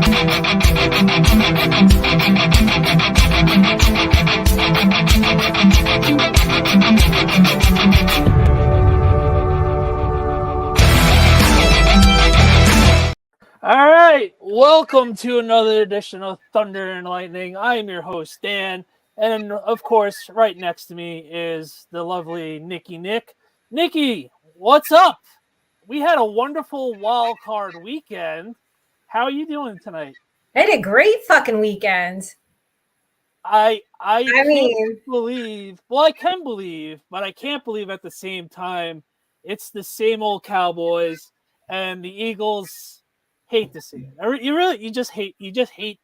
All right, welcome to another edition of Thunder and Lightning. I am your host, Dan, and of course, right next to me is the lovely Nikki Nick. Nikki, what's up? We had a wonderful wild card weekend. How are you doing tonight? I had a great fucking weekend. I can't believe, well, I can believe, but I can't believe at the same time it's the same old Cowboys and the Eagles. Hate to see it. You just hate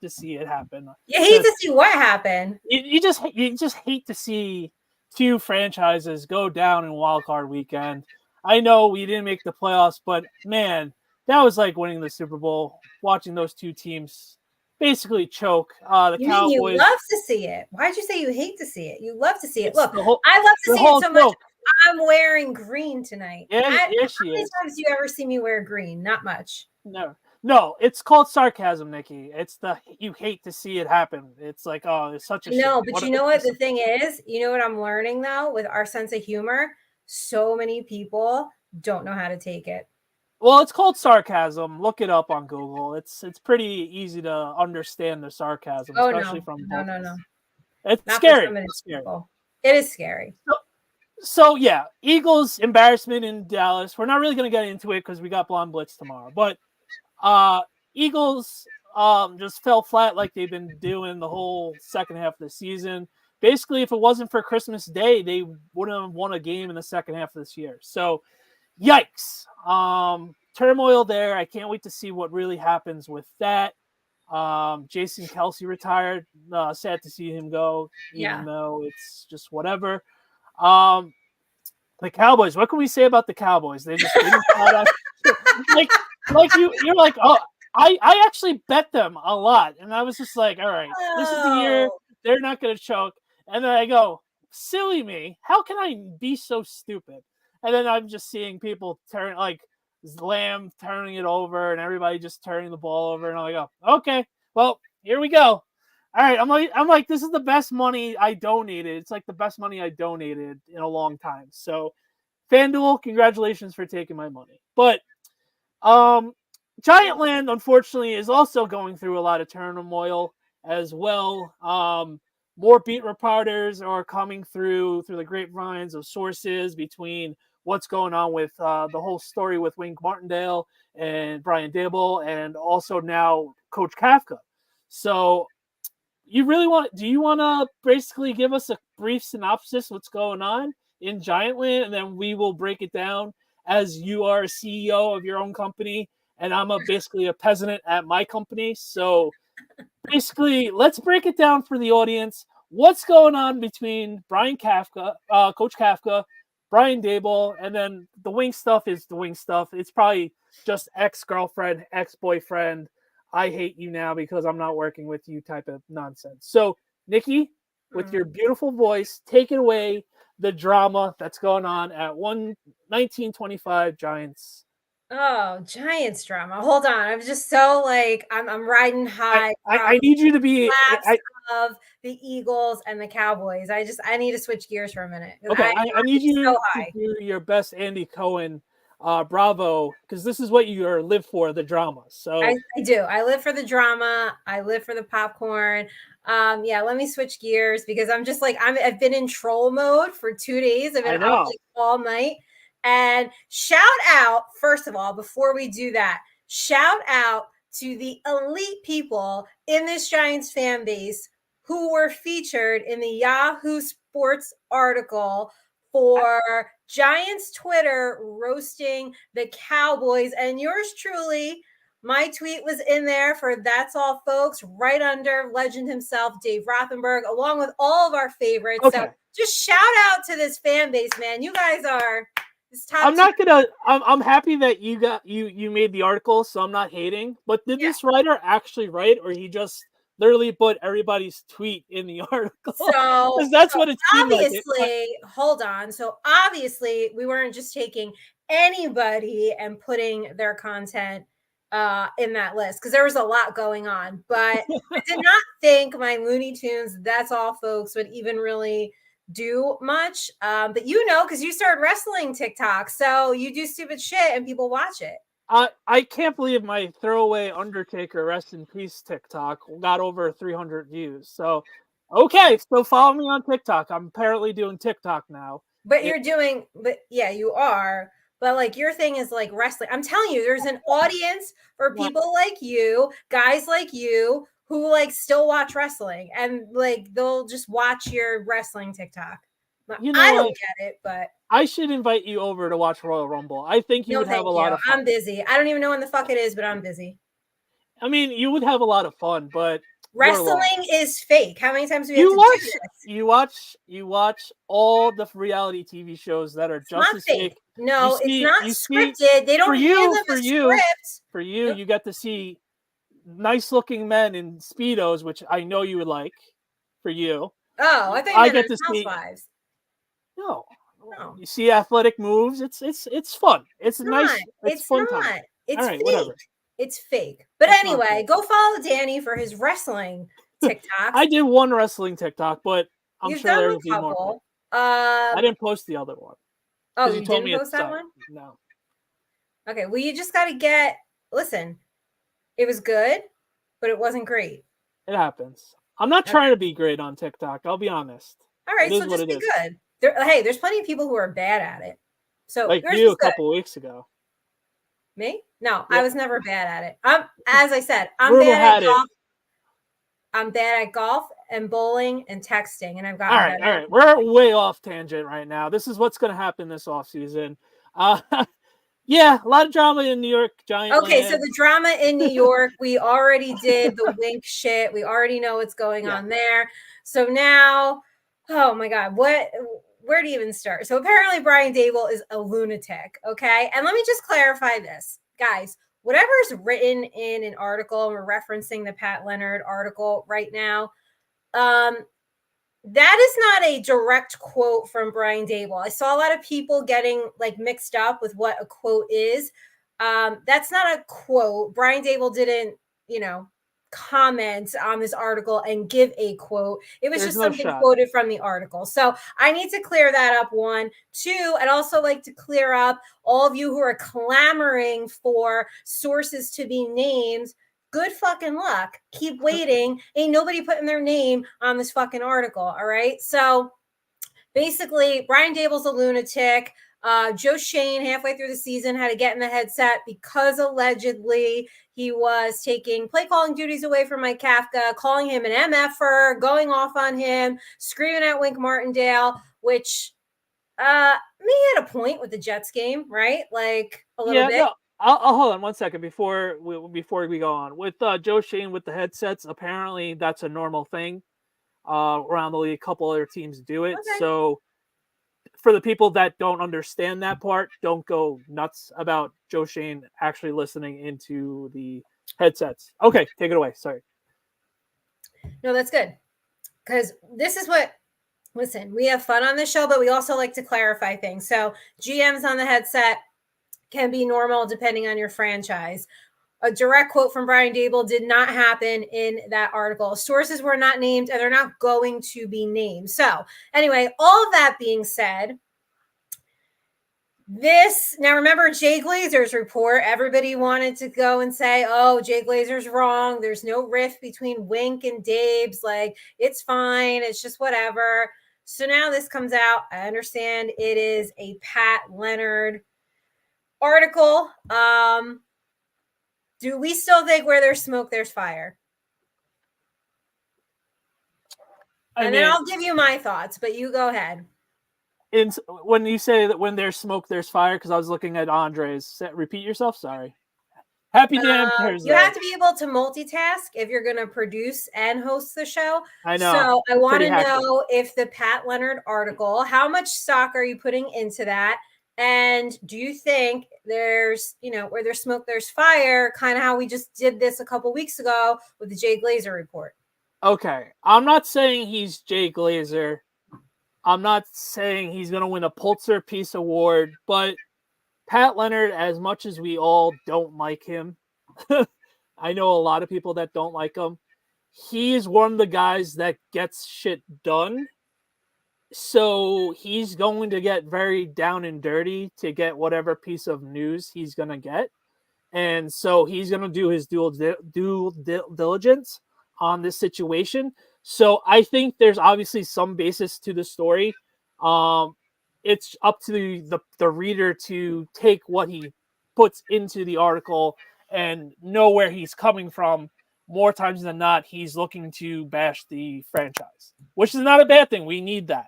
to see it happen. You hate to see what happened. You just hate to see two franchises go down in wild card weekend. I know we didn't make the playoffs, but man, that was like winning the Super Bowl. Watching those two teams basically choke. The Cowboys. You love to see it. Why'd you say you hate to see it? You love to see it. Look, I love to see it so much. I'm wearing green tonight. Yeah, how many times do you ever see me wear green? Not much. No, it's called sarcasm, Nikki. It's you hate to see it happen. It's like, oh, it's such a no, shame. But you know what the thing is? You know what I'm learning though with our sense of humor? So many people don't know how to take it. Well, it's called sarcasm. Look it up on Google. It's pretty easy to understand the sarcasm, especially from no. It's scary. It's scary. It is scary. So yeah, Eagles embarrassment in Dallas. We're not really going to get into it because we got Blonde Blitz tomorrow, but. Eagles just fell flat like they've been doing the whole second half of the season. Basically, if it wasn't for Christmas Day, they wouldn't have won a game in the second half of this year. So, yikes. Turmoil there. I can't wait to see what really happens with that. Jason Kelce retired. Sad to see him go, even though it's just whatever. The Cowboys. What can we say about the Cowboys? They just didn't caught up. You're like, oh, I actually bet them a lot. And I was just like, all right, this is the year they're not going to choke. And then I go, silly me. How can I be so stupid? And then I'm just seeing people turn, like Lamb turning it over and everybody just turning the ball over. And I'm like, oh, okay, well, here we go. All right, I'm like, this is the best money I donated. It's like the best money I donated in a long time. So, FanDuel, congratulations for taking my money. But Giantland, unfortunately, is also going through a lot of turmoil as well. More beat reporters are coming through the grapevines of sources between what's going on with the whole story with Wink Martindale and Brian Dable, and also now Coach Kafka. So, do you want to basically give us a brief synopsis of what's going on in Giantland, and then we will break it down? As you are a CEO of your own company, and I'm basically a peasant at my company. So basically, let's break it down for the audience. What's going on between Brian Kafka, Coach Kafka, Brian Dable, and then the wing stuff is the wing stuff. It's probably just ex-girlfriend, ex-boyfriend. I hate you now because I'm not working with you type of nonsense. So, Nikki, with your beautiful voice, take it away. The drama that's going on at 1925 Giants. Oh, Giants drama. Hold on. I'm just so like I'm riding high. I need you to be of the Eagles and the Cowboys. I need to switch gears for a minute. Okay, I need you to do your best Andy Cohen. Bravo, because this is what you live for, the drama. So I do. I live for the drama. I live for the popcorn. Let me switch gears because I'm just like I've been in troll mode for 2 days. I've been up like all night. And shout out, first of all, before we do that, shout out to the elite people in this Giants fan base who were featured in the Yahoo Sports article for Giants Twitter roasting the Cowboys. And yours truly, my tweet was in there for That's All Folks, right under legend himself, Dave Rothenberg, along with all of our favorites. Okay. So just shout out to this fan base, man. You guys are this top. I'm happy that you made the article, so I'm not hating. But did this writer actually write, or he just literally put everybody's tweet in the article? So that's what it seemed like. Obviously, hold on. So obviously, we weren't just taking anybody and putting their content in that list because there was a lot going on. But I did not think my Looney Tunes, That's All Folks, would even really do much. But because you started wrestling TikTok, so you do stupid shit and people watch it. I can't believe my throwaway Undertaker rest in peace TikTok got over 300 views. So, okay, so follow me on TikTok. I'm apparently doing TikTok now. But you are. But like your thing is like wrestling. I'm telling you, there's an audience for people like you, guys like you, who like still watch wrestling and like they'll just watch your wrestling TikTok. I don't get it, but I should invite you over to watch Royal Rumble. I think you would have a lot of fun. I'm busy. I don't even know when the fuck it is, but I'm busy. I mean, you would have a lot of fun, but wrestling is fake. How many times do we have to do this? You watch all the reality TV shows that are just as fake. No, it's not scripted. They don't hand them a script. For you, you get to see nice-looking men in Speedos, which I know you would like. For you. Oh, I think I get to see. Housewives. No. You see athletic moves. It's fun. It's nice. It's fun not. time. It's all right, fake. whatever. It's fake. But anyway, go follow Danny for his wrestling TikTok. I did one wrestling TikTok, but I'm sure there'll be more. more. I didn't post the other one. Oh, you told didn't post that one? No. Okay, well, you just got to listen, it was good, but it wasn't great. It happens. I'm not trying to be great on TikTok. I'll be honest. All right, so just be good. There's plenty of people who are bad at it. So like you a couple weeks ago. Me? No, I was never bad at it. As I said, I'm bad at golf. I'm bad at golf and bowling and texting, and I've got. All right. We're way off tangent right now. This is what's going to happen this off season. Yeah, a lot of drama in New York Giant. Okay, so the drama in New York, we already did the wink shit. We already know what's going on there. So now, oh my God, where do you even start? So apparently Brian Dable is a lunatic, okay? And let me just clarify this. Guys, whatever's written in an article, and we're referencing the Pat Leonard article right now, that is not a direct quote from Brian Dable. I saw a lot of people getting like mixed up with what a quote is. That's not a quote. Brian Dable didn't, comment on this article and give a quote. It was just something quoted from the article. So I need to clear that up. 1, 2, I'd also like to clear up all of you who are clamoring for sources to be named. Good fucking luck. Keep waiting. Ain't nobody putting their name on this fucking article. All right. So basically, Brian Dable's a lunatic. Joe Shane, halfway through the season, had to get in the headset because allegedly he was taking play calling duties away from Mike Kafka, calling him an MFer, going off on him, screaming at Wink Martindale, which may had a point with the Jets game, right? Like a little bit. No. I'll hold on 1 second before we go on with Joe Shane with the headsets. Apparently, that's a normal thing around the league. A couple other teams do it. Okay. So, for the people that don't understand that part, don't go nuts about Joe Shane actually listening into the headsets. Okay, take it away. Sorry. No, that's good because this is what. Listen, we have fun on this show, but we also like to clarify things. So, GMs on the headset can be normal depending on your franchise. A direct quote from Brian Dable did not happen in that article. Sources were not named and they're not going to be named. So anyway, all of that being said, now remember Jay Glazer's report. Everybody wanted to go and say, oh, Jay Glazer's wrong. There's no rift between Wink and Dabes. Like, it's fine. It's just whatever. So now this comes out. I understand it is a Pat Leonard article. Do we still think where there's smoke, there's fire? Then I'll give you my thoughts, but you go ahead. When you say that when there's smoke, there's fire, because I was looking at Andre's. Repeat yourself. Sorry. Happy damn Thursday. You have to be able to multitask if you're going to produce and host the show. I know. So I want to know if the Pat Leonard article, how much stock are you putting into that? And do you think there's, where there's smoke, there's fire, kind of how we just did this a couple weeks ago with the Jay Glazer report? Okay. I'm not saying he's Jay Glazer. I'm not saying he's going to win a Pulitzer Peace Award, but Pat Leonard, as much as we all don't like him, I know a lot of people that don't like him. He is one of the guys that gets shit done. So he's going to get very down and dirty to get whatever piece of news he's going to get. And so he's going to do his due diligence on this situation. So I think there's obviously some basis to the story. It's up to the reader to take what he puts into the article and know where he's coming from. More times than not, he's looking to bash the franchise, which is not a bad thing. We need that.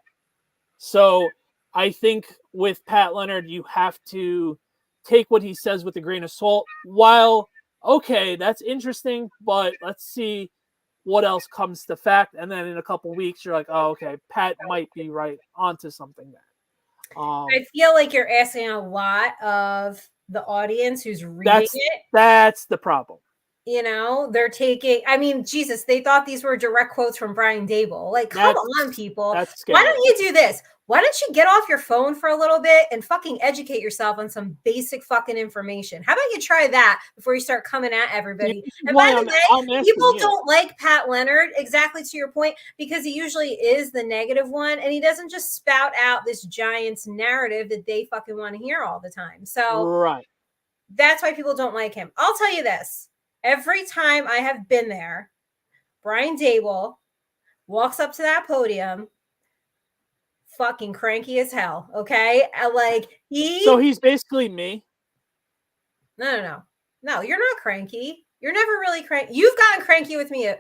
So I think with Pat Leonard, you have to take what he says with a grain of salt. While, okay, that's interesting, but let's see what else comes to fact. And then in a couple weeks, you're like, oh, okay, Pat might be right onto something there. I feel like you're asking a lot of the audience who's reading it. That's the problem. You know, they're taking, I mean, Jesus, they thought these were direct quotes from Brian Dable. Like, come on, people. Why don't you do this? Why don't you get off your phone for a little bit and fucking educate yourself on some basic fucking information? How about you try that before you start coming at everybody? And by the way, people don't like Pat Leonard, exactly to your point, because he usually is the negative one, and he doesn't just spout out this Giants narrative that they fucking want to hear all the time. So that's why people don't like him. I'll tell you this. Every time I have been there, Brian Dable walks up to that podium fucking cranky as hell, okay? So he's basically me? No, you're not cranky. You're never really cranky. You've gotten cranky with me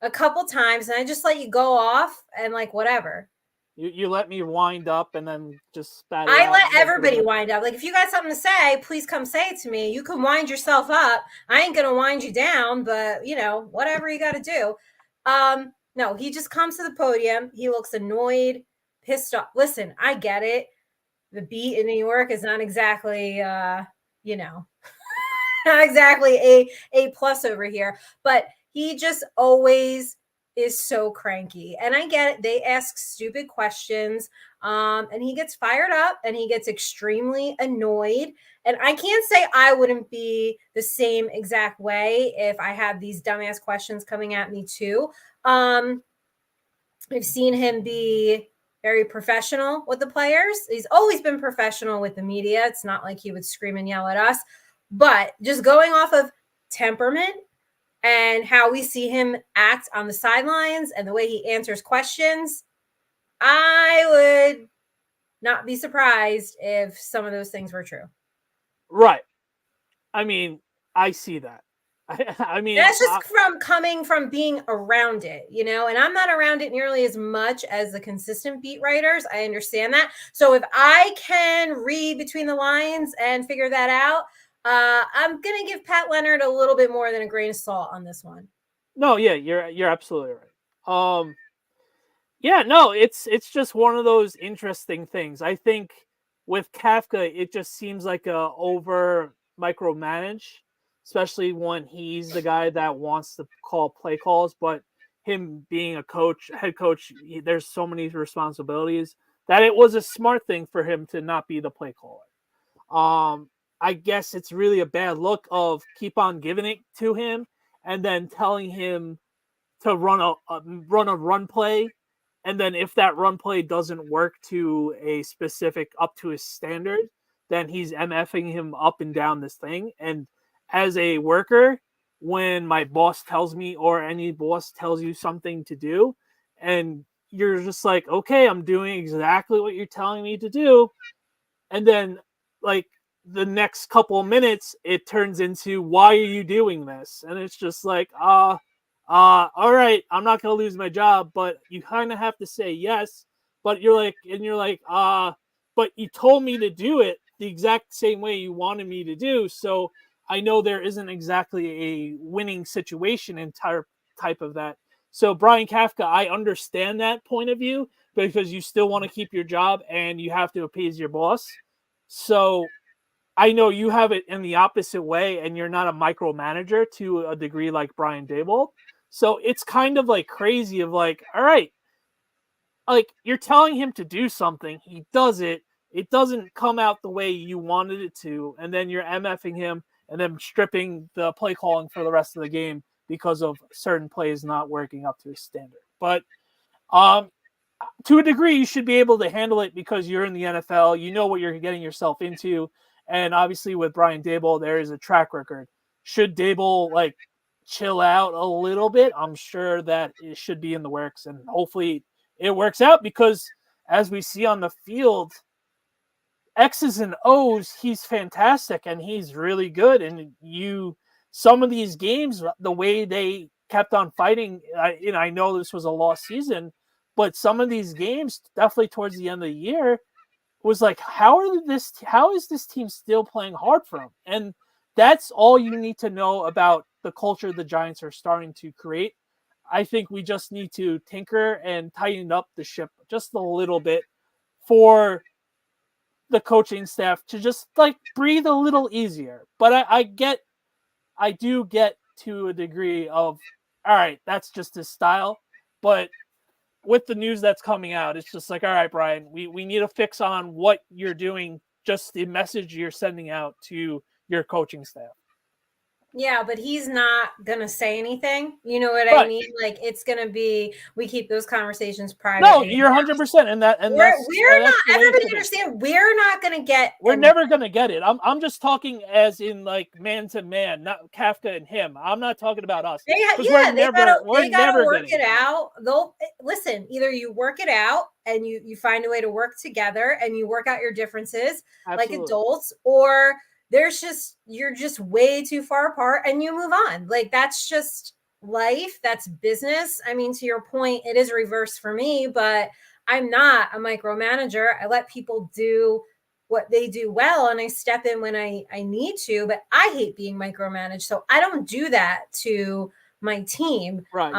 a couple times, and I just let you go off and like whatever. You let me wind up and then just spat it out. I let everybody wind up. Like, if you got something to say, please come say it to me. You can wind yourself up. I ain't gonna wind you down, but you know, whatever you got to do. No, he just comes to the podium. He looks annoyed, pissed off. Listen, I get it. The beat in New York is not exactly, you know, not exactly a plus over here, but he just always is so cranky. And I get it. They ask stupid questions, and he gets fired up and he gets extremely annoyed. And I can't say I wouldn't be the same exact way if I had these dumbass questions coming at me too. I've seen him be very professional with the players. He's always been professional with the media. It's not like he would scream and yell at us, but just going off of temperament and how we see him act on the sidelines and the way he answers questions, I would not be surprised if some of those things were true. Right. I mean, I see that. I mean, that's just coming from being around it, you know, and I'm not around it nearly as much as the consistent beat writers. I understand that. So if I can read between the lines and figure that out, I'm going to give Pat Leonard a little bit more than a grain of salt on this one. No, yeah, you're absolutely right. Yeah, no, it's just one of those interesting things. I think with Kafka, it just seems like a over micromanage, especially when he's the guy that wants to call play calls. But him being a coach, head coach, there's so many responsibilities that it was a smart thing for him to not be the play caller. I guess it's really a bad look of keep on giving it to him and then telling him to run a run play. And then if that run play doesn't work to a specific up to his standard, then he's MFing him up and down this thing. And as a worker, when my boss tells me or any boss tells you something to do, and you're just like, okay, I'm doing exactly what you're telling me to do. And then like the next couple of minutes, it turns into, why are you doing this? And it's just like, all right, I'm not going to lose my job, but you kind of have to say yes. But you're like, but you told me to do it the exact same way you wanted me to do. So I know there isn't exactly a winning situation in type of that. So Brian Kafka, I understand that point of view because you still want to keep your job and you have to appease your boss. So I know you have it in the opposite way and you're not a micromanager to a degree like Brian Dable. So it's kind of like crazy of like, all right, like you're telling him to do something. He does it. It doesn't come out the way you wanted it to. And then you're MFing him and then stripping the play calling for the rest of the game because of certain plays not working up to his standard. But to a degree, you should be able to handle it because you're in the NFL. You know what you're getting yourself into. And obviously with Brian Daboll, there is a track record. Should Daboll like chill out a little bit, I'm sure that it should be in the works. And hopefully it works out because as we see on the field, X's and O's, he's fantastic and he's really good. And some of these games, the way they kept on fighting, I know this was a lost season, but some of these games, definitely towards the end of the year, was like, how is this team still playing hard for them? And that's all you need to know about the culture the Giants are starting to create. I think we just need to tinker and tighten up the ship just a little bit for the coaching staff to just like breathe a little easier. But I do get to a degree of, all right, that's just his style. But with the news that's coming out, it's just like, all right, Brian, we need a fix on what you're doing, just the message you're sending out to your coaching staff. Yeah, but he's not going to say anything. You know what I mean? Like, it's going to be, we keep those conversations private. No, you're 100%. And we're not, everybody understand, we're not going to get. We're never going to get it. I'm just talking as in like man to man, not Kafka and him. I'm not talking about us. They gotta work it out. They'll listen, either you work it out and you find a way to work together and you work out your differences like adults, or you're just way too far apart and you move on. Like, that's just life. That's business. I mean, to your point, it is reverse for me, but I'm not a micromanager. I let people do what they do well and I step in when I need to, but I hate being micromanaged. So I don't do that to my team. Right.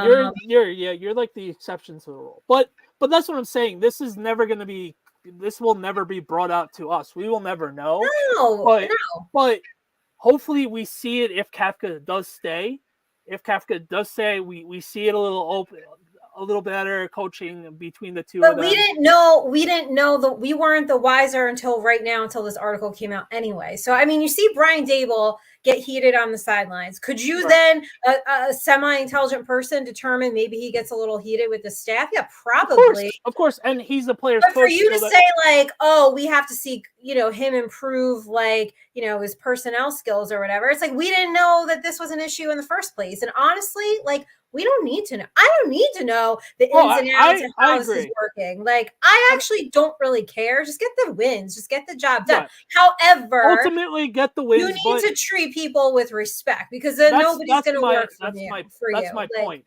You're like the exception to the rule. But that's what I'm saying. This will never be brought out to us. We will never know. But hopefully we see it if Kafka does stay. If Kafka does stay, we see it a little better coaching between the two of them. But we didn't know that we weren't the wiser until right now, until this article came out anyway. So, I mean, you see Brian Daboll get heated on the sidelines. Could you then, a semi-intelligent person, determine maybe he gets a little heated with the staff? Yeah, probably. Of course. And he's the player's coach. But for you to say like, oh, we have to see, him improve, like, his personnel skills or whatever. It's like, we didn't know that this was an issue in the first place. And honestly, like, we don't need to know. I don't need to know the ins and outs and how this is working. Like, I actually don't really care. Just get the wins. Just get the job done. However, ultimately get the wins. You need to treat people with respect because then nobody's going to work for you. That's my point.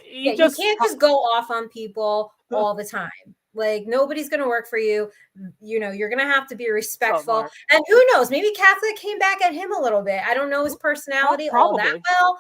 You can't just go off on people all the time. Like, nobody's going to work for you. You're going to have to be respectful. And who knows? Maybe Catholic came back at him a little bit. I don't know his personality all that well.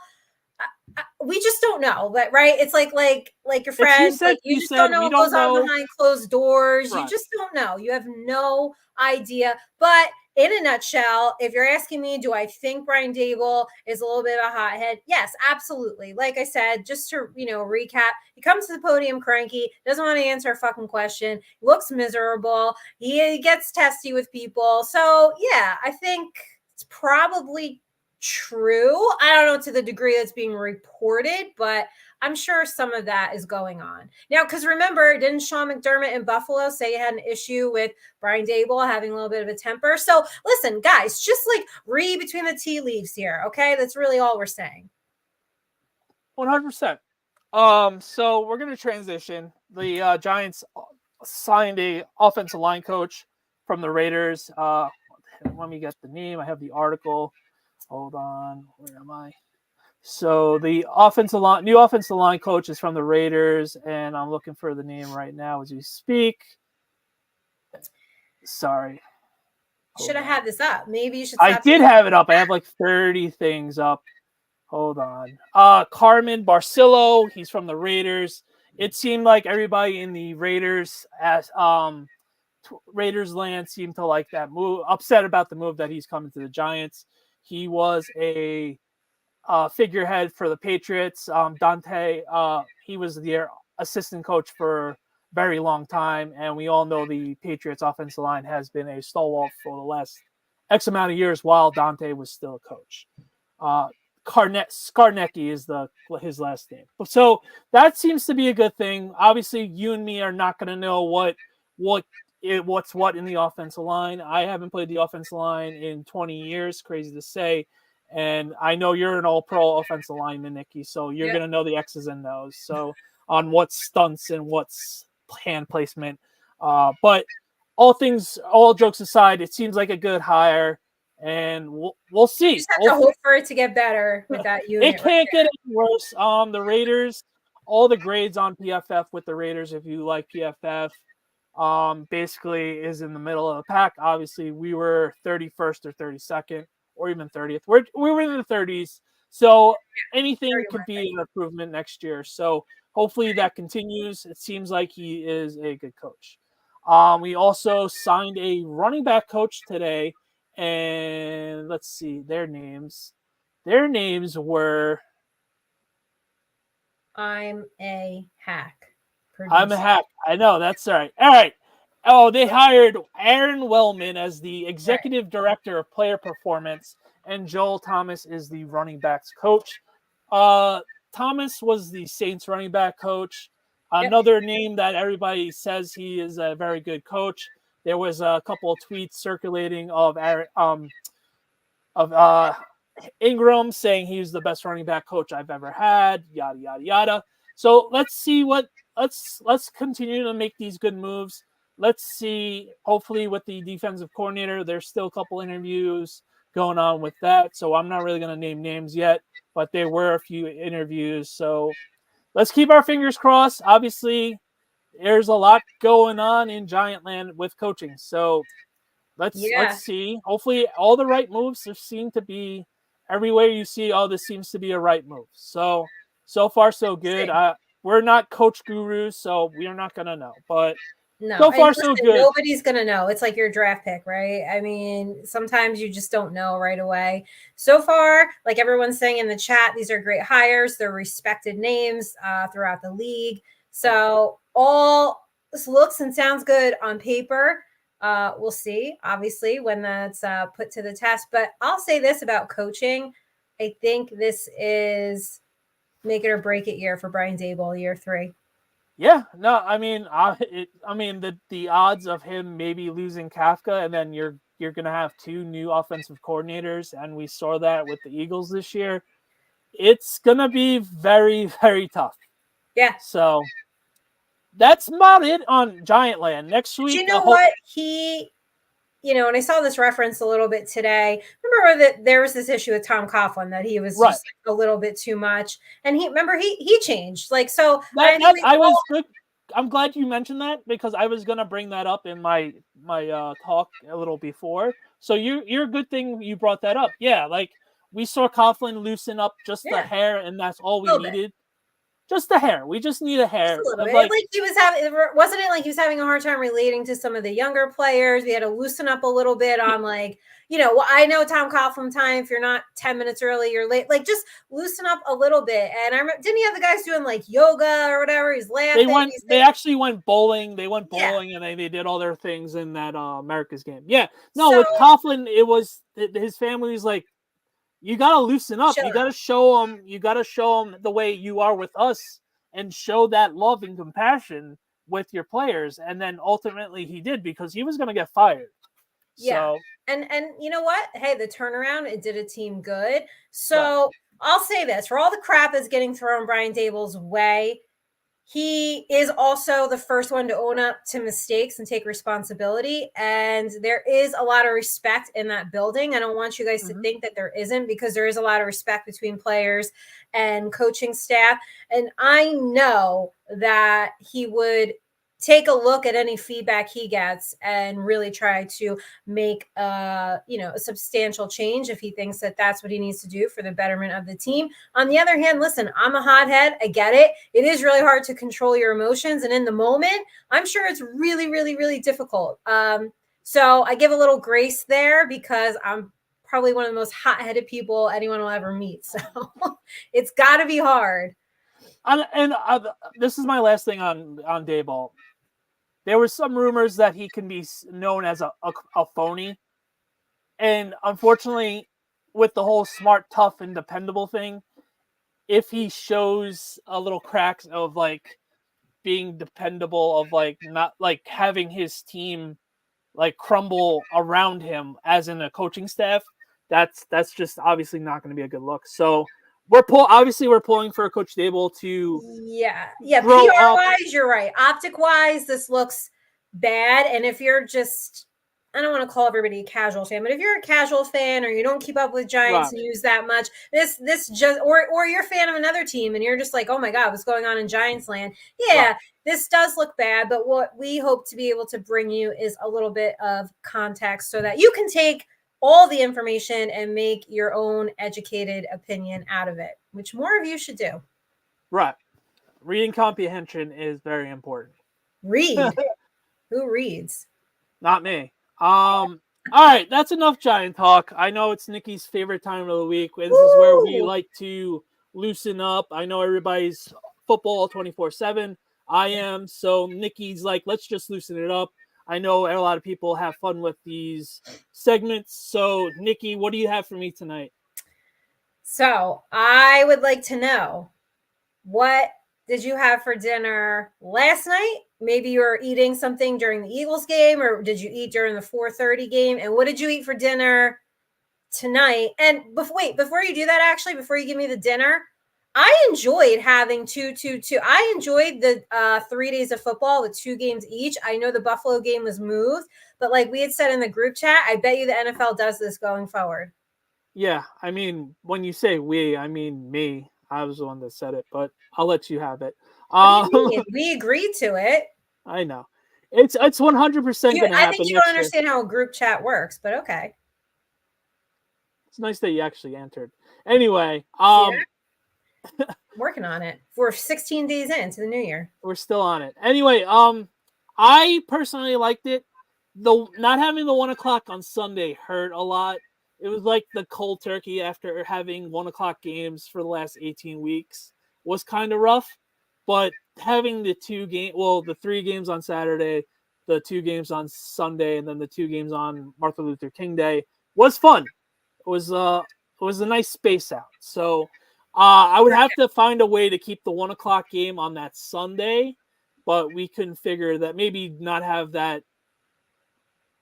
We just don't know, but right? It's like your friends, you just don't know what goes on behind closed doors. Right. You just don't know. You have no idea. But in a nutshell, if you're asking me, do I think Brian Daboll is a little bit of a hothead? Yes, absolutely. Like I said, just to recap, he comes to the podium cranky, doesn't want to answer a fucking question, looks miserable, he gets testy with people. So yeah, I think it's probably true. I don't know to the degree that's being reported, but I'm sure some of that is going on now. Because remember, didn't Sean McDermott in Buffalo say he had an issue with Brian Daboll having a little bit of a temper? So listen, guys, just like read between the tea leaves here. Okay, that's really all we're saying. 100%. So we're gonna transition. The Giants signed a offensive line coach from the Raiders. Let me get the name. I have the article. Hold on, where am I? So the new offensive line coach is from the Raiders, and I'm looking for the name right now as we speak. Sorry. Should have had this up. Maybe you should. I did have it up. I have like 30 things up. Hold on. Carmen Barcillo, he's from the Raiders. It seemed like everybody in the Raiders Raiders land seemed to like that move, upset about the move that he's coming to the Giants. He was a figurehead for the Patriots. Dante, he was their assistant coach for a very long time, and we all know the Patriots offensive line has been a stalwart for the last X amount of years while Dante was still a coach. Skarnecki is his last name. So that seems to be a good thing. Obviously, you and me are not going to know what's what in the offensive line. I haven't played the offensive line in 20 years. Crazy to say. And I know you're an all-pro offensive lineman, Nikki, so you're going to know the X's and O's. So on what's stunts and what's hand placement. But all jokes aside, it seems like a good hire. And we'll see. You just have to hope for it to get better with that unit. It can't get any worse. The Raiders, all the grades on PFF with the Raiders, if you like PFF, basically is in the middle of the pack. Obviously, we were 31st or 32nd or even 30th. We were in the 30s. So anything could be an improvement next year. So hopefully that continues. It seems like he is a good coach. We also signed a running back coach today. And let's see their names. Their names were. I'm a hack. Producer. I'm a hack. I know. That's all right. All right. Oh, they hired Aaron Wellman as the executive director of player performance, and Joel Thomas is the running backs coach. Thomas was the Saints running back coach. Another name that everybody says he is a very good coach. There was a couple of tweets circulating of Ingram saying he's the best running back coach I've ever had. Yada yada yada. So let's see let's continue to make these good moves. Let's see. Hopefully, with the defensive coordinator, there's still a couple interviews going on with that. So I'm not really going to name names yet, but there were a few interviews. So let's keep our fingers crossed. Obviously, there's a lot going on in Giantland with coaching. So let's see. Hopefully, all the right moves seem to be everywhere you see. Oh, this seems to be a right move. So far so good. We're not coach gurus, so we are not gonna know. But so far so good. Nobody's gonna know. It's like your draft pick, right? I mean, sometimes you just don't know right away. So far, like everyone's saying in the chat, these are great hires. They're respected names throughout the league. So all this looks and sounds good on paper. We'll see, obviously, when that's put to the test. But I'll say this about coaching. I think this is make it or break it year for Brian Daboll, year 3. Yeah, no, I mean, the odds of him maybe losing Kafka, and then you're gonna have 2 new offensive coordinators, and we saw that with the Eagles this year. It's gonna be very, very tough. Yeah. So that's about it on Giantland. Next week, you know what and I saw this reference a little bit today. Remember that there was this issue with Tom Coughlin that he was just a little bit too much, and he changed. Like so, I was good. I'm glad you mentioned that because I was gonna bring that up in my talk a little before. So you're a good thing you brought that up. Yeah, like we saw Coughlin loosen up just the hair, and that's all we needed. Just the hair. We just need a hair. Just a little bit. Like he was wasn't it like he was having a hard time relating to some of the younger players? We had to loosen up a little bit on I know Tom Coughlin time. If you're not 10 minutes early, you're late. Like just loosen up a little bit. And I remember, didn't he have the guys doing like yoga or whatever? He's laughing. They actually went bowling. They went bowling and they did all their things in that America's game. Yeah. No, with Coughlin, it was his family was like, you got to loosen up. You got to show them the way you are with us and show that love and compassion with your players. And then ultimately he did because he was going to get fired. Yeah. So. And you know what? Hey, the turnaround, it did a team good. So I'll say this, for all the crap that's getting thrown Brian Daboll's way, he is also the first one to own up to mistakes and take responsibility. And there is a lot of respect in that building. I don't want you guys to think that there isn't, because there is a lot of respect between players and coaching staff. And I know that he would take a look at any feedback he gets and really try to make a substantial change if he thinks that that's what he needs to do for the betterment of the team. On the other hand, listen, I'm a hothead. I get it. It is really hard to control your emotions. And in the moment, I'm sure it's really, really, really difficult. So I give a little grace there because I'm probably one of the most hot-headed people anyone will ever meet. So it's got to be hard. And this is my last thing on Daboll. There were some rumors that he can be known as a phony. And unfortunately, with the whole smart, tough, and dependable thing, if he shows a little cracks of like being dependable, of like not like having his team like crumble around him as in a coaching staff, that's just obviously not going to be a good look. So we're pulling for Coach Dable to yeah. grow PR up. wise, you're right. Optic wise, this looks bad. And if you're just, I don't want to call everybody a casual fan, but if you're a casual fan or you don't keep up with Giants Right. news that much, this just or you're a fan of another team and you're just like, oh my God, what's going on in Giants land? Yeah, Right. this does look bad, but what we hope to be able to bring you is a little bit of context so that you can take all the information and make your own educated opinion out of it, which more of you should do. Right. Reading comprehension is very important. Read. Who reads? Not me. All right, that's enough Giant talk. I know it's Nikki's favorite time of the week. This is where we like to loosen up. I know everybody's football 24/7. I am. So Nikki's like, let's just loosen it up. I know a lot of people have fun with these segments. So Nikki, what do you have for me tonight? So I would like to know, what did you have for dinner last night? Maybe you were eating something during the Eagles game, or did you eat during the 4:30 game? And what did you eat for dinner tonight? And before you do that, actually, before you give me the dinner, I enjoyed having two. I enjoyed the 3 days of football with 2 games each. I know the Buffalo game was moved, but like we had said in the group chat, I bet you the NFL does this going forward. Yeah, I mean, when you say we, I mean me. I was the one that said it, but I'll let you have it. What do you mean? We agreed to it. I know. It's 100% going to I happen think you next don't year. understand how a group chat works, but okay. It's nice that you actually answered. Anyway, Working on it. We're 16 days into the new year. we're still on it. Anyway, I personally liked it. The not having the 1:00 on Sunday hurt a lot. It was like the cold turkey after having 1:00 games for the last 18 weeks was kind of rough. But having the 3 games on Saturday, the 2 games on Sunday, and then the 2 games on Martin Luther King Day was fun. It was a nice space out. So I would have to find a way to keep the 1:00 game on that Sunday, but we couldn't figure that maybe not have that.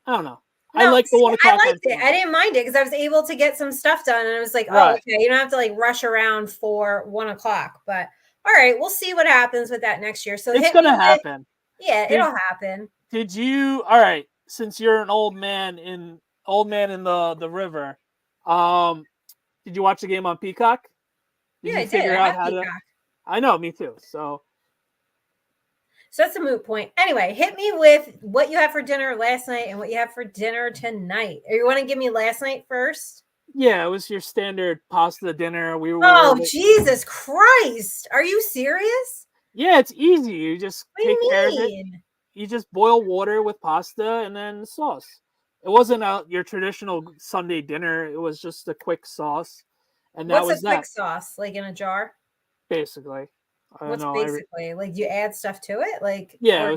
I don't know. No, I like the 1:00. I liked it. I didn't mind it because I was able to get some stuff done, and I was like, right. oh, okay, you don't have to like rush around for 1:00. But all right, we'll see what happens with that next year. So it's gonna happen. It'll happen. Did you? All right. Since you're an old man in the river, did you watch the game on Peacock? Did you figure out how to? I know, me too. So that's a moot point. Anyway, hit me with what you had for dinner last night and what you have for dinner tonight. Or you want to give me last night first? Yeah, it was your standard pasta dinner. Jesus Christ. Are you serious? Yeah, it's easy. You just take care of it. mean? You just boil water with pasta and then sauce. It wasn't your traditional Sunday dinner. It was just a quick sauce. And that What's was a quick sauce? Like in a jar? Basically. What's basically? Like you add stuff to it? Like it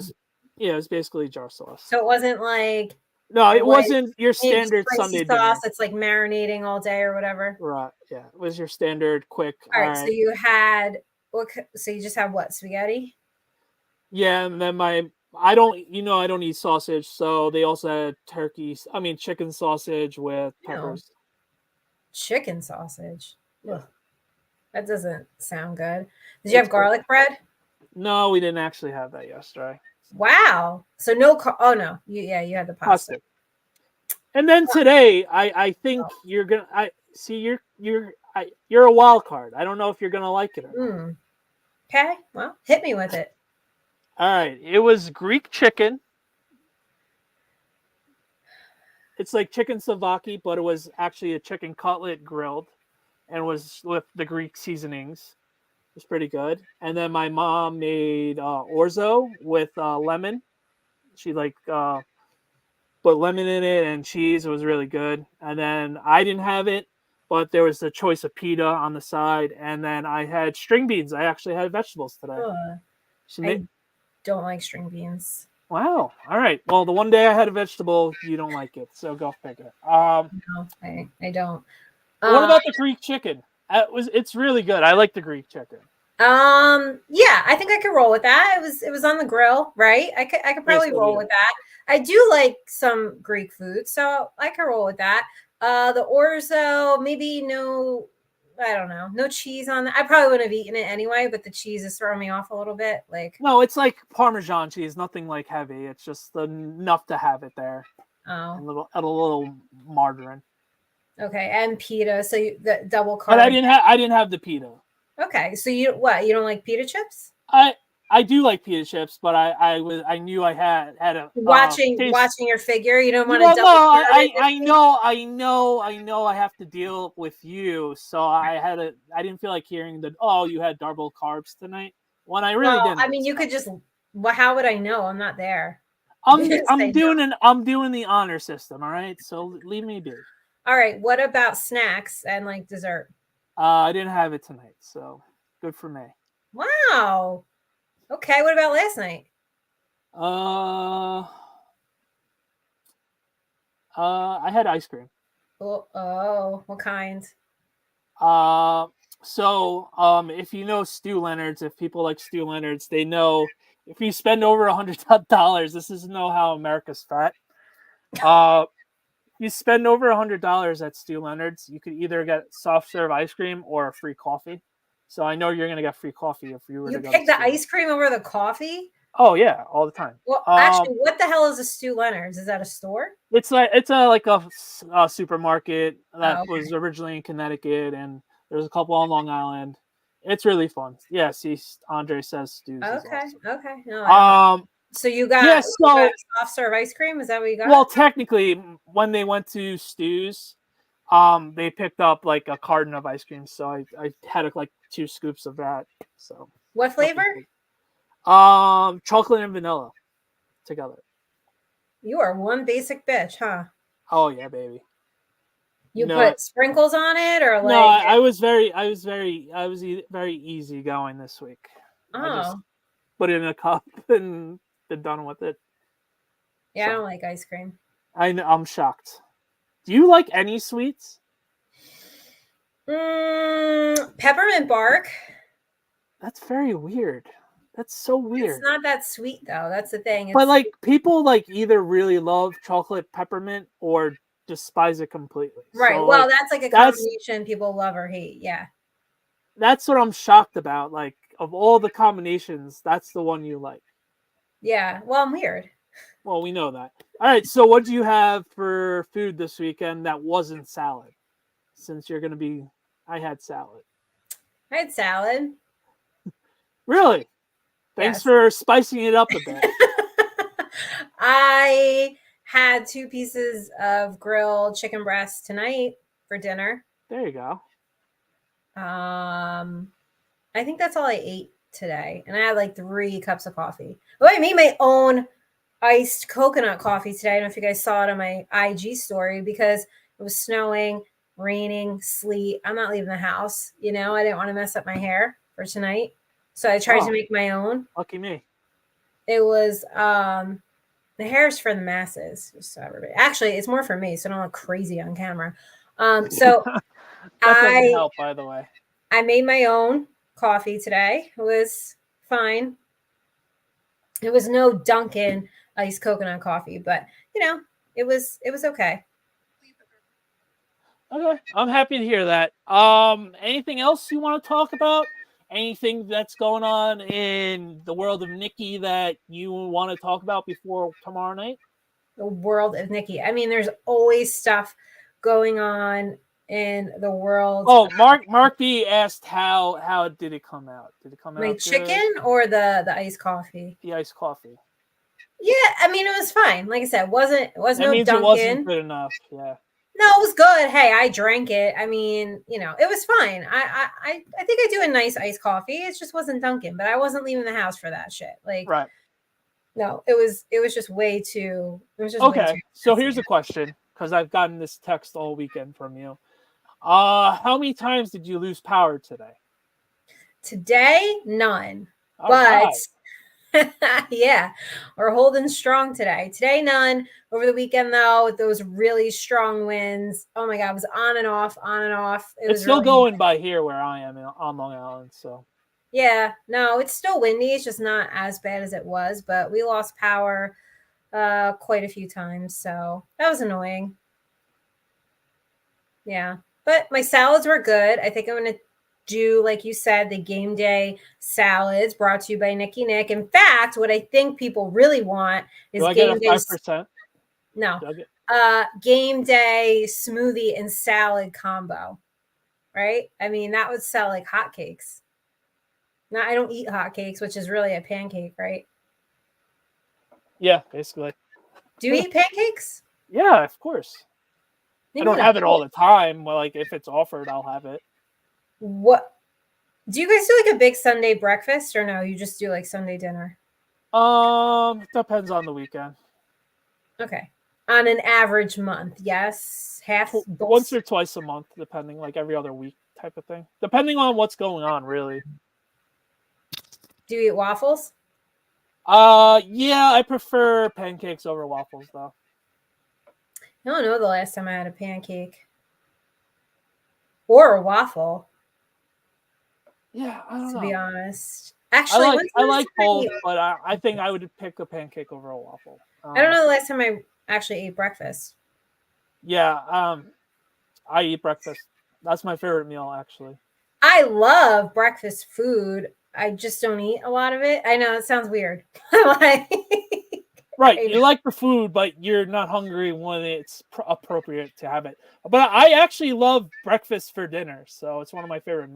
was basically jar sauce. So it wasn't like it wasn't your standard Sunday sauce. dinner. It's like marinating all day or whatever. Right. Yeah. It was your standard quick. All right. So you had so you just have what? Spaghetti? Yeah, and then I don't eat sausage, so they also had chicken sausage with peppers. Chicken sausage. Ugh. That doesn't sound good. Did you have garlic bread? No, we didn't actually have that yesterday. Wow. So no. Oh no. You had the pasta. And then today, I think you're gonna. I see you're a wild card. I don't know if you're gonna like it or not. Okay. Well, hit me with it. All right. It was Greek chicken. It's like chicken souvlaki, but it was actually a chicken cutlet grilled, and was with the Greek seasonings. It was pretty good. And then my mom made orzo with lemon. She put lemon in it and cheese. It was really good. And then I didn't have it, but there was the choice of pita on the side. And then I had string beans. I actually had vegetables today. I don't like string beans. Wow. All right. Well, the one day I had a vegetable, you don't like it, so go figure. No, I don't. What about the Greek chicken? It's really good. I like the Greek chicken. Yeah, I think I could roll with that. It was on the grill, right? I could probably roll with that. I do like some Greek food, so I could roll with that. The orzo, maybe no, I don't know, no cheese on that. I probably wouldn't have eaten it anyway, but the cheese is throwing me off a little bit. Like, No, it's like Parmesan cheese, nothing like heavy. It's just enough to have it there. oh, A little margarine. okay, and pita, so the double But carb. I didn't have the pita. Okay, so you what? You don't like pita chips? I do like pita chips, but I knew I had a Watching taste. your figure, you don't want to Well, double no, carb it. I know I have to deal with you, so I didn't feel like hearing that. Oh, you had double carbs tonight when I really Well, didn't. I mean, you could just. Well, how would I know? I'm not there. I'm Say no. doing the honor system. All right, so leave me be. All right. What about snacks and like dessert? I didn't have it tonight, so good for me. Wow. Okay. What about last night? Uh, I had ice cream. Oh, what kind? Uh, if you know Stu Leonard's, if people like Stu Leonard's, they know if you spend over $100, this is know how America's fat. You spend over $100 at Stu Leonard's, you could either get soft serve ice cream or a free coffee. So I know you're gonna get free coffee if you were You to go. pick the ice cream over the coffee? Oh yeah, all the time. Well, actually, what the hell is a Stu Leonard's? Is that a store? It's a supermarket that was originally in Connecticut, and there's a couple on Long Island. It's really fun. Yeah, see, Andre says Stu's is awesome. Okay. No, so you got, soft serve ice cream? Is that what you got? Well, technically, when they went to Stu's, they picked up like a carton of ice cream, so I had like 2 scoops of that. So what flavor? Chocolate and vanilla together. You are one basic bitch, huh? Oh yeah, baby. You put sprinkles on it, or like? No, I was very easy going this week. I just put it in a cup and been done with it. Yeah, so. I don't like ice cream. I'm shocked. Do you like any sweets? Peppermint bark. That's very weird. That's so weird. It's not that sweet though. That's the thing. But like people like either really love chocolate peppermint or despise it completely. Right. So, well, that's like a combination people love or hate. Yeah. That's what I'm shocked about. Like of all the combinations, that's the one you like. Yeah. Well, I'm weird. Well, we know that. All right. So what do you have for food this weekend that wasn't salad? Since you're going to be, I had salad. I had salad. Really? Thanks for spicing it up a bit. I had 2 pieces of grilled chicken breast tonight for dinner. There you go. I think that's all I ate today. And I had like 3 cups of coffee. Oh, I made my own iced coconut coffee today. I don't know if you guys saw it on my IG story because it was snowing, raining, sleet. I'm not leaving the house. I didn't want to mess up my hair for tonight. So I tried to make my own. Lucky me. It was the hair's for the masses. So everybody. Actually, it's more for me, so I don't look crazy on camera. So that doesn't help, by the way. I made my own coffee today. It was fine. It was no Dunkin' iced coconut coffee, but it was okay. Okay, I'm happy to hear that. Anything else you want to talk about? Anything that's going on in the world of Nikki that you want to talk about before tomorrow night? The world of Nikki. I mean, there's always stuff going on in the world. Oh, Mark B asked how did it come out? Did it come out? My chicken or the iced coffee? The iced coffee. Yeah, I mean it was fine. Like I said, it wasn't that no means Dunkin'. It wasn't good enough. Yeah. No, it was good. Hey, I drank it. I mean, it was fine. I think I do a nice iced coffee. It just wasn't Dunkin', but I wasn't leaving the house for that shit. Like, right. No, it was just way too. It was just okay. Way too so here's a question because I've gotten this text all weekend from you. How many times did you lose power today? Today, none. All right. Yeah, we're holding strong today. Today, none. Over the weekend, though, with those really strong winds. Oh my God, it was on and off, on and off. It's still going by here where I am on Long Island. So yeah, no, it's still windy. It's just not as bad as it was, but we lost power quite a few times, so that was annoying. Yeah, but my salads were good. I think I'm gonna do, like you said, the game day salads brought to you by Nikki Nick. In fact, what I think people really want is do I game get a day. 5%? No, game day smoothie and salad combo. Right? I mean, that would sell like hotcakes. Now, I don't eat hotcakes, which is really a pancake, right? Yeah, basically. Do you eat pancakes? Yeah, of course. I don't have it all the time. Well, like if it's offered, I'll have it. What do you guys do, like a big Sunday breakfast, or no? You just do like Sunday dinner? Depends on the weekend. Okay, on an average month, yes, once or twice a month, depending, like every other week type of thing, depending on what's going on, really. Do you eat waffles? Yeah, I prefer pancakes over waffles, though. I don't know the last time I had a pancake or a waffle. Yeah, I don't know. To be honest, actually, I like both, but I think I would pick a pancake over a waffle. I don't know the last time I actually ate breakfast. Yeah, I eat breakfast. That's my favorite meal, actually. I love breakfast food. I just don't eat a lot of it. I know it sounds weird. Right, you like the food, but you're not hungry when it's appropriate to have it. But I actually love breakfast for dinner, so it's one of my favorite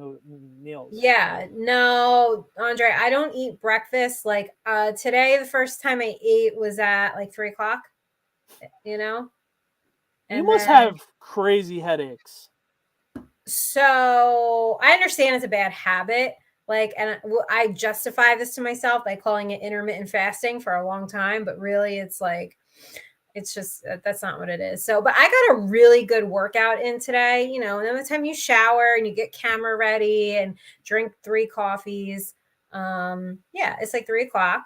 meals. Yeah, no, Andre, I don't eat breakfast. Like today, the first time I ate was at like 3:00. You know, you must have crazy headaches. So I understand it's a bad habit. Like, and I justify this to myself by calling it intermittent fasting for a long time, but really it's like, it's just, that's not what it is. So, but I got a really good workout in today, you know, and then by the time you shower and you get camera ready and drink 3 coffees, yeah, it's like 3:00.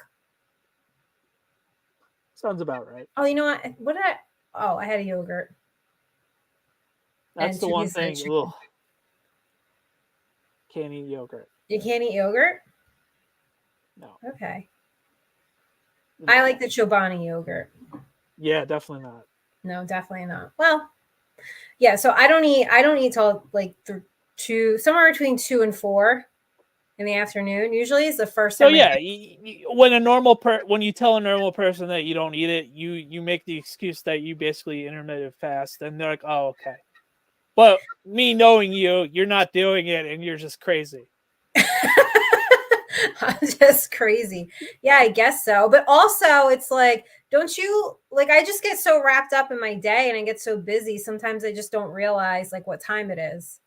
Sounds about right. Oh, you know what did I had a yogurt. That's the one thing. Ugh. Can't eat yogurt. You can't eat yogurt? No. Okay. I like the Chobani yogurt. Yeah, definitely not. No, definitely not. Well, yeah, so I don't eat till like 2, somewhere between 2 and 4 in the afternoon. Usually is the first time. So yeah, when you tell a normal person that you don't eat it, you make the excuse that you basically intermittent fast, and they're like, "Oh, okay." But me knowing you're not doing it, and you're just crazy. I'm just crazy. Yeah, I guess so. But also, it's like, don't you, like, I just get so wrapped up in my day and I get so busy. Sometimes I just don't realize like what time it is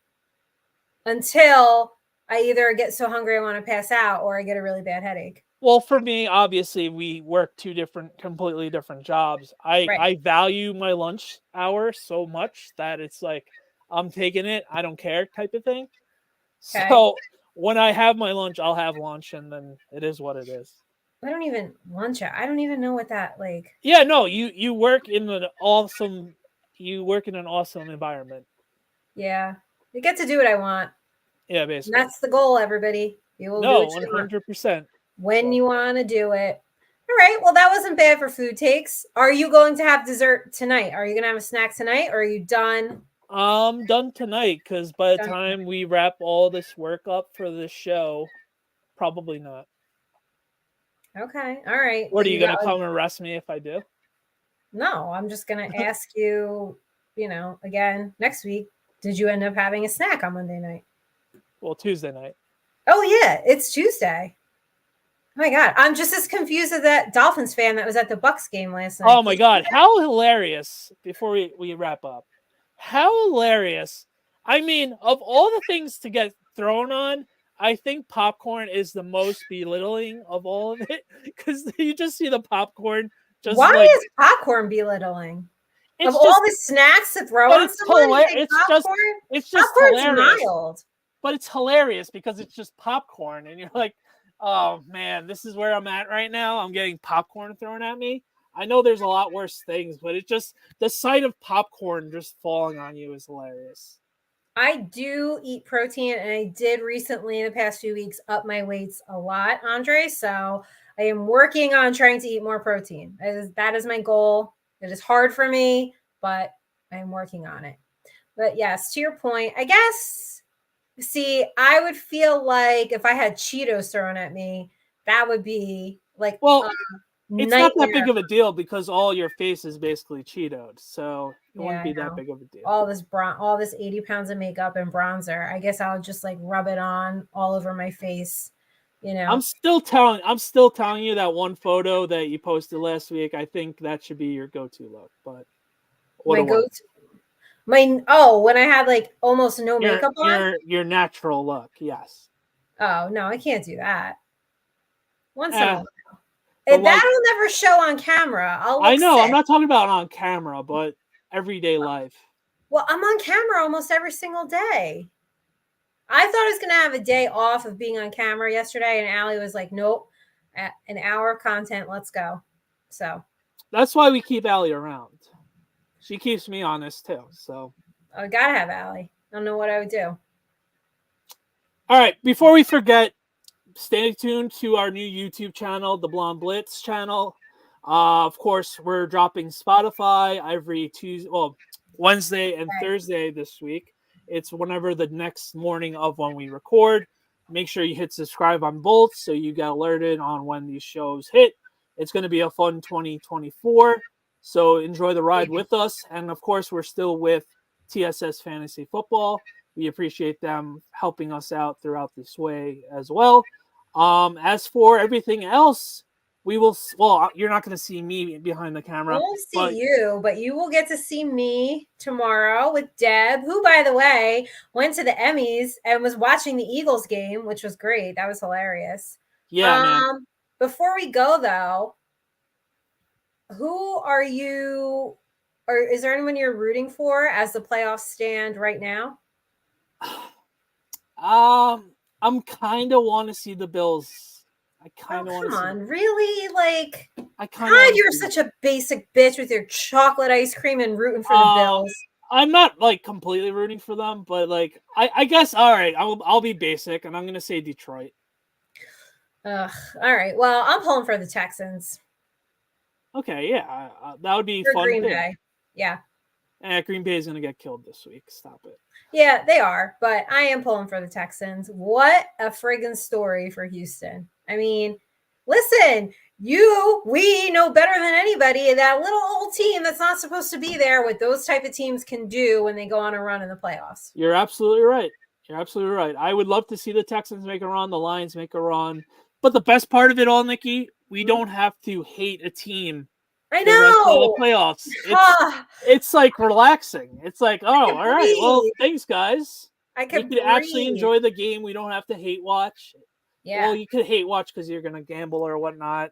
until I either get so hungry I want to pass out or I get a really bad headache. Well, for me, obviously, we work 2 completely different jobs. I value my lunch hour so much that it's like, I'm taking it, I don't care type of thing. Okay. So when I have my lunch, I'll have lunch, and then it is what it is. I don't even lunch. I don't even know what that like. Yeah, no, you work in an awesome environment. Yeah, you get to do what I want. Yeah, basically. And that's the goal, everybody. You will do what 100%. When you want to do it. All right. Well, that wasn't bad for food takes. Are you going to have dessert tonight? Are you going to have a snack tonight, or are you done? I'm done tonight, because by the time we wrap all this work up for the show, probably not. Okay. All right. What, are you going to come and arrest me if I do? No, I'm just going to ask you, again, next week, did you end up having a snack on Monday night? Well, Tuesday night. Oh, yeah. It's Tuesday. Oh my God. I'm just as confused as that Dolphins fan that was at the Bucs game last night. Oh my God. How hilarious. Before we wrap up. How hilarious. I mean, of all the things to get thrown on, I think popcorn is the most belittling of all of it, because you just see the popcorn. Why is popcorn belittling? Of all the snacks to throw on someone, it's just hilarious. Mild. But it's hilarious because it's just popcorn, and you're like, Oh man, this is where I'm at right now. I'm getting popcorn thrown at me. I know there's a lot worse things, but it just the sight of popcorn just falling on you is hilarious. I do eat protein, and I did recently in the past few weeks up my weights a lot, Andre. So I am working on trying to eat more protein. That is my goal. It is hard for me, but I am working on it. But yes, to your point, I guess. See, I would feel like if I had Cheetos thrown at me, that would be like Well, it's not that nightmare. big of a deal because all your face is basically Cheetoed, so it wouldn't be that big of a deal. All this 80 pounds of makeup and bronzer. I guess I'll just like rub it on all over my face. You know, I'm still telling you that one photo that you posted last week. I think that should be your go-to look. But my go-to. When I had like almost no makeup on. Your natural look, yes. Oh no, I can't do that. Once in a while. That'll never show on camera. I know. Sick. I'm not talking about on camera, but everyday life. Well, I'm on camera almost every single day. I thought I was going to have a day off of being on camera yesterday, and Allie was like, nope, an hour of content, let's go. So that's why we keep Allie around. She keeps me honest too. So I got to have Allie. I don't know what I would do. All right. Before we forget, stay tuned to our new YouTube channel, the Blonde Blitz channel. Of course, we're dropping Spotify every Wednesday and Thursday this week. It's whenever the next morning of when we record. Make sure you hit subscribe on both so you get alerted on when these shows hit. It's going to be a fun 2024. So enjoy the ride with us. And of course, we're still with TSS Fantasy Football. We appreciate them helping us out throughout this way as well. As for everything else, we will. Well, you're not going to see me behind the camera. I won't see you, but you will get to see me tomorrow with Deb, who, by the way, went to the Emmys and was watching the Eagles game, which was great. That was hilarious. Yeah, man. Before we go, though, who are you? Or is there anyone you're rooting for as the playoffs stand right now? I'm kind of want to see the Bills. I kind of want to. Come on, really? Like, God, you're such a basic bitch with your chocolate ice cream and rooting for the Bills. I'm not like completely rooting for them, but like I guess all right. I'll be basic, and I'm gonna say Detroit. Ugh. All right. Well, I'm pulling for the Texans. Okay, yeah, that would be fun. Green Bay. Yeah. Green Bay is gonna get killed this week. Stop it. Yeah, they are, but I am pulling for the Texans. What a friggin' story for Houston. I mean, listen, we know better than anybody that little old team that's not supposed to be there, what those type of teams can do when they go on a run in the playoffs. You're absolutely right. You're absolutely right. I would love to see the Texans make a run, the Lions make a run. But the best part of it all, Nikki, we don't have to hate a team. I know. The playoffs. It's like relaxing. It's like, all right. Well, thanks, guys. We could actually enjoy the game. We don't have to hate watch. Yeah. Well, you could hate watch because you're going to gamble or whatnot.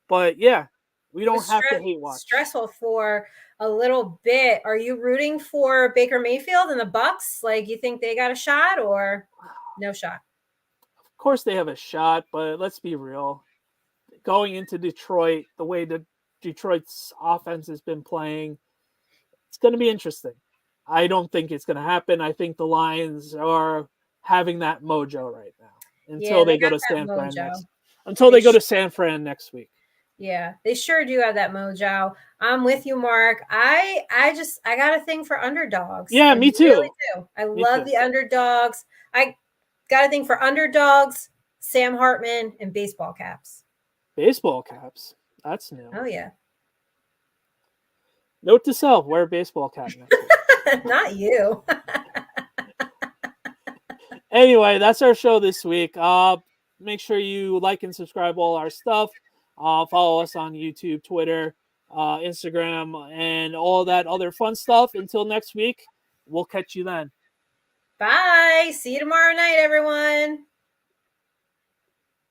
But yeah, we don't have to hate watch. Stressful for a little bit. Are you rooting for Baker Mayfield and the Bucks? Like, you think they got a shot or no shot? Of course they have a shot, but let's be real. Going into Detroit, the way that Detroit's offense has been playing, it's going to be interesting. I don't think it's going to happen. I think the Lions are having that mojo right now until they go to San Fran go to San Fran next week. Yeah, they sure do have that mojo. I'm with you, Mark. I got a thing for underdogs. Yeah, me too. Really do. I love the underdogs. I got a thing for underdogs, Sam Hartman, and baseball caps. Baseball caps? That's new. Oh, yeah. Note to self, wear a baseball cap next week. Not you. Anyway, that's our show this week. Make sure you like and subscribe all our stuff. Follow us on YouTube, Twitter, Instagram, and all that other fun stuff. Until next week, we'll catch you then. Bye. See you tomorrow night, everyone.